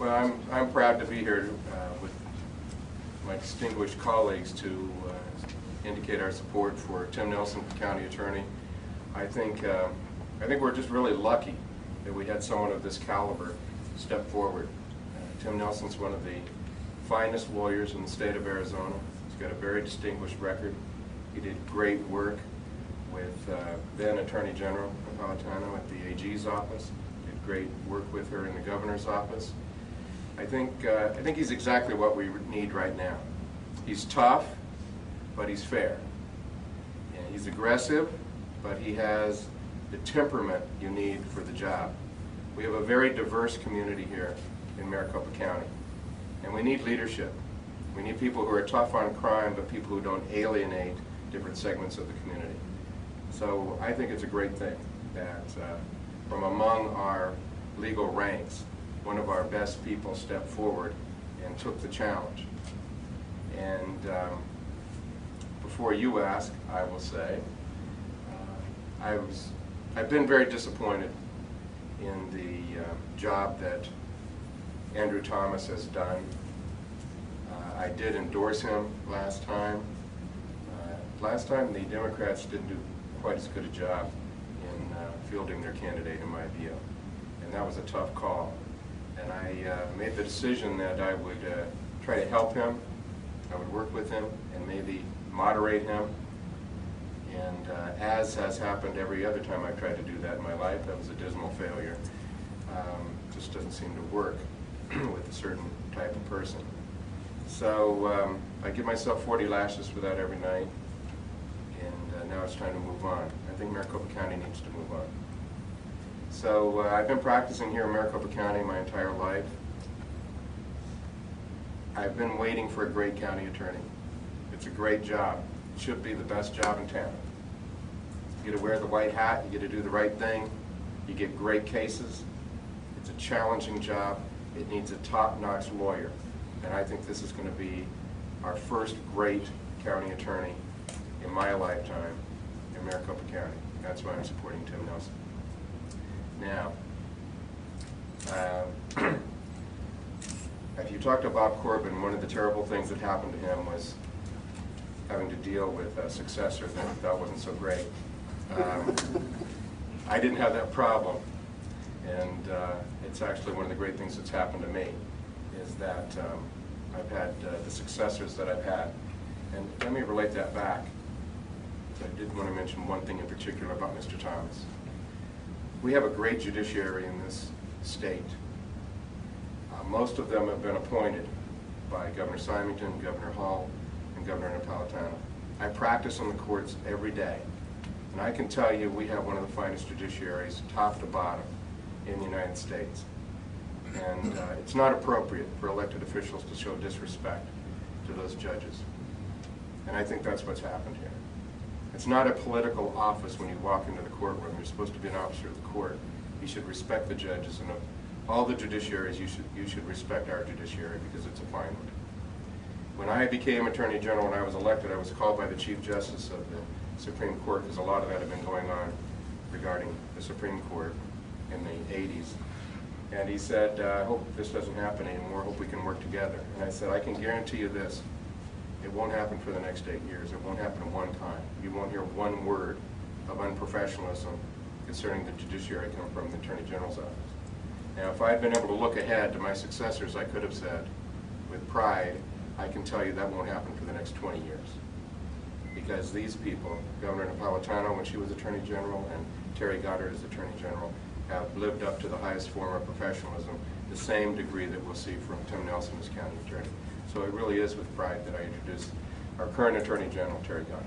Well, I'm proud to be here with my distinguished colleagues to indicate our support for Tim Nelson, County Attorney. I think we're just really lucky that we had someone of this caliber step forward. Tim Nelson's one of the finest lawyers in the state of Arizona. He's got a very distinguished record. He did great work with then Attorney General Napolitano at the AG's office. Did great work with her in the governor's office. I think he's exactly what we need right now. He's tough, but he's fair. And he's aggressive, but he has the temperament you need for the job. We have a very diverse community here in Maricopa County, and we need leadership. We need people who are tough on crime, but people who don't alienate different segments of the community. So I think it's a great thing that from among our legal ranks, one of our best people stepped forward and took the challenge. And before you ask, I will say, I've been very disappointed in the job that Andrew Thomas has done. I did endorse him last time. Last time the Democrats didn't do quite as good a job in fielding their candidate, in my view. And that was a tough call. And I made the decision that I would try to help him, I would work with him, and maybe moderate him. And as has happened every other time I've tried to do that in my life, that was a dismal failure. Just doesn't seem to work with a certain type of person. So I give myself 40 lashes for that every night, and now it's time to move on. I think Maricopa County needs to move on. So I've been practicing here in Maricopa County my entire life. I've been waiting for a great county attorney. It's a great job. It should be the best job in town. You get to wear the white hat, you get to do the right thing, you get great cases. It's a challenging job. It needs a top-notch lawyer. And I think this is going to be our first great county attorney in my lifetime in Maricopa County. That's why I'm supporting Tim Nelson. Now, if you talk to Bob Corbin, one of the terrible things that happened to him was having to deal with a successor that he thought wasn't so great. I didn't have that problem, and it's actually one of the great things that's happened to me, is that I've had the successors that I've had. And let me relate that back. I did want to mention one thing in particular about Mr. Thomas. We have a great judiciary in this state. Most of them have been appointed by Governor Symington, Governor Hall, and Governor Napolitano. I practice on the courts every day, and I can tell you we have one of the finest judiciaries, top to bottom, in the United States. And it's not appropriate for elected officials to show disrespect to those judges. And I think that's what's happened here. It's not a political office when you walk into the courtroom. You're supposed to be an officer of the court. You should respect the judges, and of all the judiciaries, you should respect our judiciary because it's a fine one. When I became Attorney General, when I was elected, I was called by the Chief Justice of the Supreme Court, because a lot of that had been going on regarding the Supreme Court in the 80s. And he said, I hope this doesn't happen anymore. I hope we can work together. And I said, I can guarantee you this. It won't happen for the next 8 years. It won't happen one time. You won't hear one word of unprofessionalism concerning the judiciary come from the Attorney General's office. Now, if I had been able to look ahead to my successors, I could have said, with pride, I can tell you that won't happen for the next 20 years. Because these people, Governor Napolitano when she was Attorney General and Terry Goddard as Attorney General, have lived up to the highest form of professionalism, the same degree that we'll see from Tim Nelson as County Attorney. So it really is with pride that I introduce our current Attorney General, Terry Goddard.